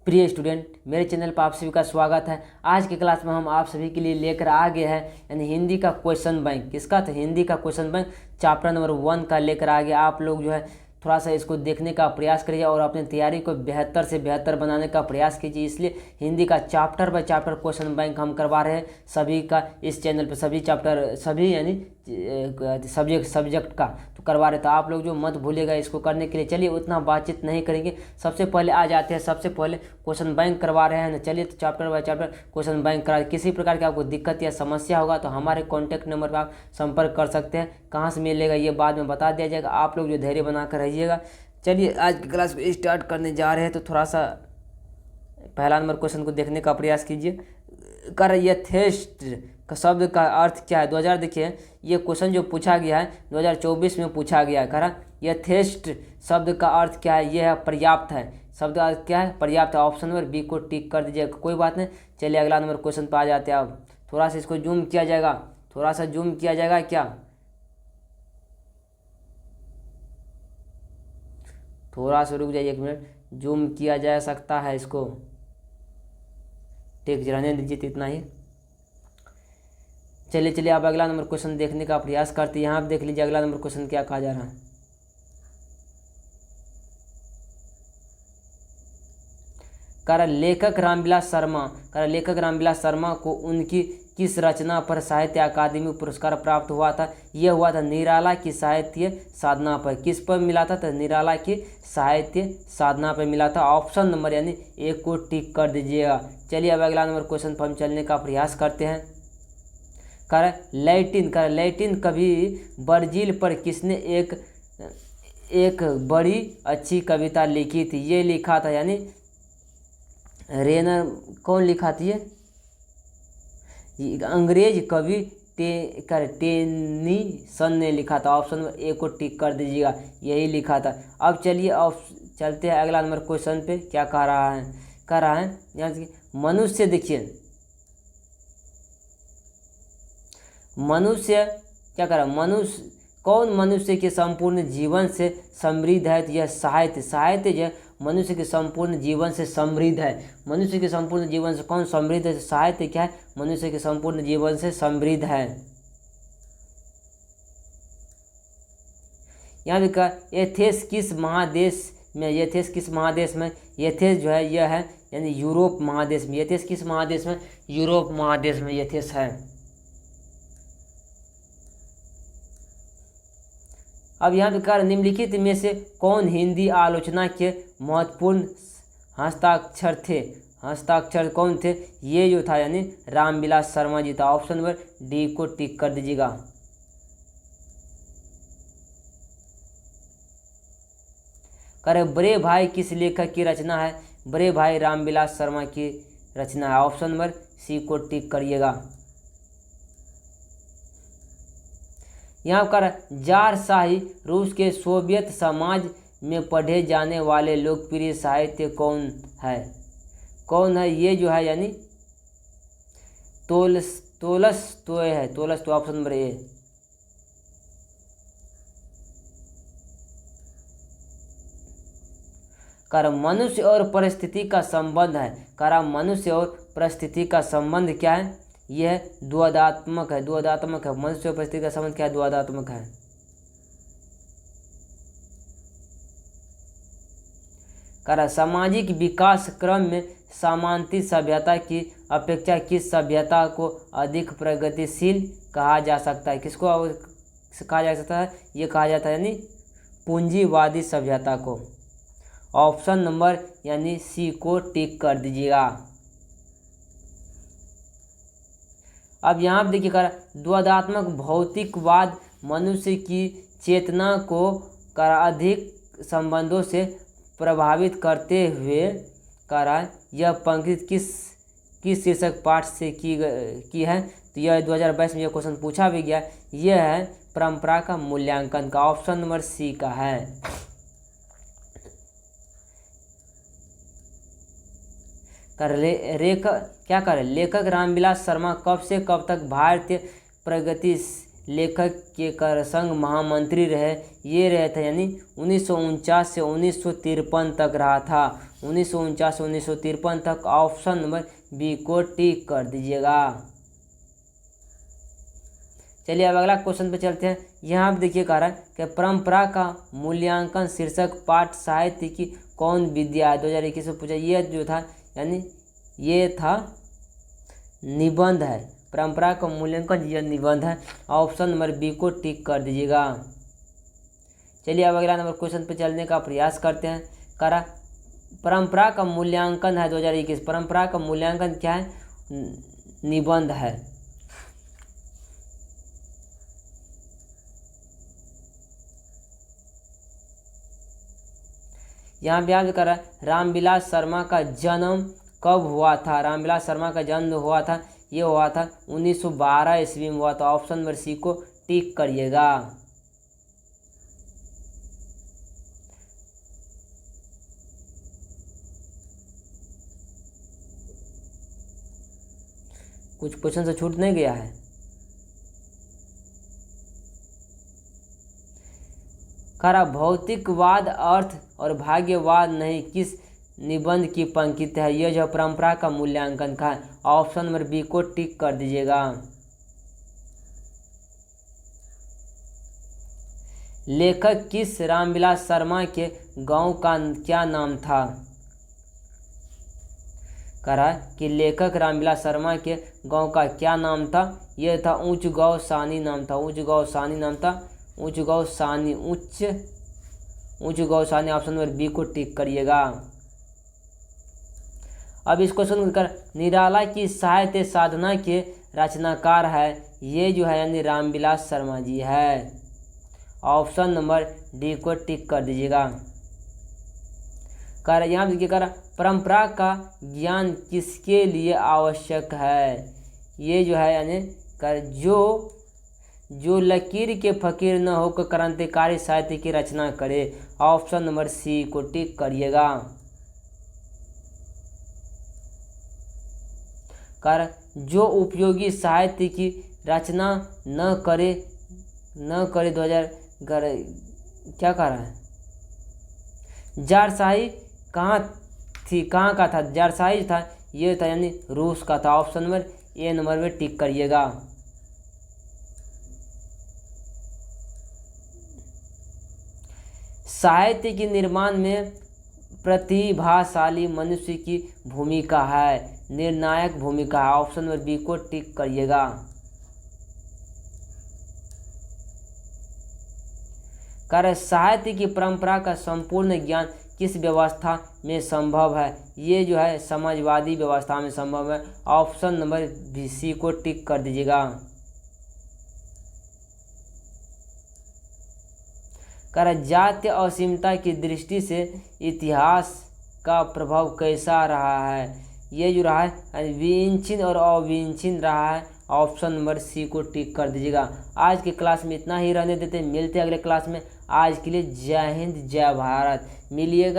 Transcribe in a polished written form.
प्रिय स्टूडेंट, मेरे चैनल पर आप सभी का स्वागत है। आज की क्लास में हम आप सभी के लिए लेकर आ गए हैं यानी हिंदी का क्वेश्चन बैंक। किसका? तो हिंदी का क्वेश्चन बैंक चैप्टर नंबर 1 का लेकर आ गए। आप लोग जो है थोड़ा सा इसको देखने का प्रयास करिए और अपनी तैयारी को बेहतर से बेहतर बनाने का प्रयास कीजिए। इसलिए हिंदी का chapter by chapter question bank हम करवा रहे हैं सभी का इस चैनल पर, सभी चैप्टर सभी यानी सब्जेक्ट का तो करवा रहे। तो आप लोग जो मत भूलिएगा इसको करने के लिए। चलिए उतना बातचीत नहीं करेंगे, सबसे पहले आ जाते हैं। सबसे पहले क्वेश्चन बैंक करवा रहे हैं ना। चलिए तो chapter by chapter question bank करा। किसी प्रकार की आपको दिक्कत या समस्या होगा तो हमारे कॉन्टैक्ट नंबर पर आप संपर्क कर सकते हैं। कहाँ से मिलेगा ये बाद में बता दिया जाएगा। आप लोग जो धैर्य बनाकर रहिएगा। चलिए आज की क्लास को स्टार्ट करने जा रहे हैं तो थोड़ा सा पहला नंबर क्वेश्चन को देखने का प्रयास कीजिए। कर यथेष्ट का शब्द का अर्थ क्या है? 2000 देखिए ये क्वेश्चन जो पूछा गया है 2024 में पूछा गया है। करा यथेष्ट शब्द का अर्थ क्या है? यह है पर्याप्त है। शब्द का अर्थ क्या है? पर्याप्त है। ऑप्शन नंबर बी को टिक कर दीजिएगा, कोई बात नहीं। चलिए अगला नंबर क्वेश्चन पर आ जाते हैं। अब थोड़ा सा इसको जूम किया जाएगा, थोड़ा सा जूम किया जाएगा क्या? थोड़ा सा रुक जाइए, 1 मिनट, जूम किया जा सकता है इसको। टेक रहने दीजिए तो इतना ही। चलिए अब अगला नंबर क्वेश्चन देखने का प्रयास करते हैं। यहाँ आप देख लीजिए अगला नंबर क्वेश्चन क्या कहा जा रहा है। लेखक रामविलास शर्मा को उनकी किस रचना पर साहित्य अकादमी पुरस्कार प्राप्त हुआ था? यह हुआ था निराला की साहित्य साधना पर। किस पर मिला था? तो निराला की साहित्य साधना पर मिला था। ऑप्शन नंबर यानी एक को टिक कर दीजिएगा। चलिए अब अगला नंबर क्वेश्चन पर हम चलने का प्रयास करते हैं। लैटिन कवि वर्जिल पर किसने एक बड़ी अच्छी कविता लिखी थी? ये लिखा था यानी रेनर। कौन लिखा थी? ये अंग्रेज कवि टेनीसन ने लिखा था। ऑप्शन नंबर ए को टिक कर दीजिएगा, यही लिखा था। अब चलिए अब चलते हैं अगला नंबर क्वेश्चन पे। क्या कह रहा है यहाँ से मनुष्य देखिए, मनुष्य क्या कर रहा है? कौन मनुष्य के संपूर्ण जीवन से समृद्ध है? तो यह साहित्य जो मनुष्य के संपूर्ण जीवन से समृद्ध है। मनुष्य के संपूर्ण जीवन से कौन समृद्ध है? तो साहित्य क्या है? मनुष्य के संपूर्ण जीवन से समृद्ध है। यहाँ भी कहा एथेंस किस महादेश में? एथेंस जो है यह है यानी यूरोप महादेश में। एथेंस किस महादेश में? यूरोप महादेश में एथेंस है। अब यहाँ पे कर निम्नलिखित में से कौन हिंदी आलोचना के महत्वपूर्ण हस्ताक्षर कौन थे? ये जो था यानी रामविलास शर्मा जी था। ऑप्शन नंबर डी को टिक कर दीजिएगा। करे बड़े भाई किस लेखक की रचना है? बड़े भाई रामविलास शर्मा की रचना है। ऑप्शन नंबर सी को टिक करिएगा। यहाँ कर जार शाही रूस के सोवियत समाज में पढ़े जाने वाले लोकप्रिय साहित्य कौन है? ये जो है यानी तोलस्तोय है। Option number A. कर मनुष्य और परिस्थिति का संबंध है। मनुष्य और परिस्थिति का संबंध क्या है? यह द्वंद्वात्मक है। मनुष्य और परिस्थिति का संबंध क्या है? द्वंद्वात्मक है। सामाजिक विकास क्रम में सामान्य सभ्यता की अपेक्षा किस सभ्यता को अधिक प्रगतिशील कहा जा सकता है? किसको कहा जा सकता है? ये कहा जाता है यानी पूंजीवादी सभ्यता को। ऑप्शन नंबर यानी सी को टिक कर दीजिएगा। अब यहाँ पर देखिए द्वंद्वात्मक भौतिकवाद मनुष्य की चेतना को अधिक संबंधों से प्रभावित करते हुए यह पंक्ति किस शीर्षक पाठ से की है? तो यह 2022 में यह क्वेश्चन पूछा भी गया। यह है परंपरा का मूल्यांकन का। ऑप्शन नंबर सी का है। लेखक रामविलास शर्मा कब से कब तक भारतीय प्रगति लेखक के संघ महामंत्री रहे? ये रहे थे यानी 1949 से 1953 तक रहा था। 1949 1953 तक। ऑप्शन नंबर बी को टिक कर दीजिएगा। चलिए अब अगला क्वेश्चन पे चलते हैं। यहाँ पे देखिए कह रहा है कि परंपरा का मूल्यांकन शीर्षक पाठ साहित्य की कौन विद्या है, 2021 में पूछा। ये जो था यानी ये था निबंध है। परंपरा का मूल्यांकन यह निबंध है। ऑप्शन नंबर बी को टिक कर दीजिएगा। चलिए अब अगला नंबर क्वेश्चन पे चलने का प्रयास करते हैं। कह रहा परंपरा का मूल्यांकन है 2021। परंपरा का मूल्यांकन क्या है? निबंध है। यहाँ पे याद कर रहा है रामविलास शर्मा का जन्म कब हुआ था। रामविलास शर्मा का जन्म हुआ था, ये हुआ था 1912 ईस्वी में हुआ था। ऑप्शन नंबर सी को टिक करिएगा। कुछ क्वेश्चन से छूट नहीं गया है। खरा भौतिकवाद अर्थ और भाग्यवाद नहीं किस निबंध की पंक्ति है। यह जो परंपरा का मूल्यांकन का है। ऑप्शन नंबर बी को टिक कर दीजिएगा। लेखक किस रामविलास शर्मा के गांव का क्या नाम था। कह रहा है कि लेखक रामविलास शर्मा के गांव का क्या नाम था। यह था ऊंच गांव सानी नाम था। ऊंच गांव सानी नाम था। ऊंच गांव सानी ऑप्शन नंबर बी को टिक करिएगा। अब इस क्वेश्चन कर निराला की साहित्य साधना के रचनाकार है। ये जो है यानी रामविलास शर्मा जी है। ऑप्शन नंबर डी को टिक कर दीजिएगा। कर यहाँ देखिए कर परंपरा का ज्ञान किसके लिए आवश्यक है। ये जो है यानी कर जो लकीर के फकीर न होकर क्रांतिकारी साहित्य की रचना करे। ऑप्शन नंबर सी को टिक करिएगा। कर जो उपयोगी साहित्य की रचना न करे 2000 क्या कर रहा है। जारशाही कहाँ थी, कहाँ का था। जारशाही था ये था यानी रूस का था। ऑप्शन नंबर ए नंबर में टिक करिएगा। साहित्य के निर्माण में प्रतिभाशाली मनुष्य की भूमिका है, निर्णायक भूमिका है। ऑप्शन नंबर बी को टिक करिएगा। कार्य साहित्य की परंपरा का संपूर्ण ज्ञान किस व्यवस्था में संभव है। ये जो है समाजवादी व्यवस्था में संभव है। ऑप्शन नंबर बी सी को टिक कर दीजिएगा। कर जातीय असीमता की दृष्टि से इतिहास का प्रभाव कैसा रहा है। ये जो रहा है विच्छिन्न और अविच्छिन्न रहा है। ऑप्शन नंबर सी को टिक कर दीजिएगा। आज के क्लास में इतना ही रहने देते हैं, मिलते हैं अगले क्लास में। आज के लिए जय हिंद जय भारत। मिलिएगा।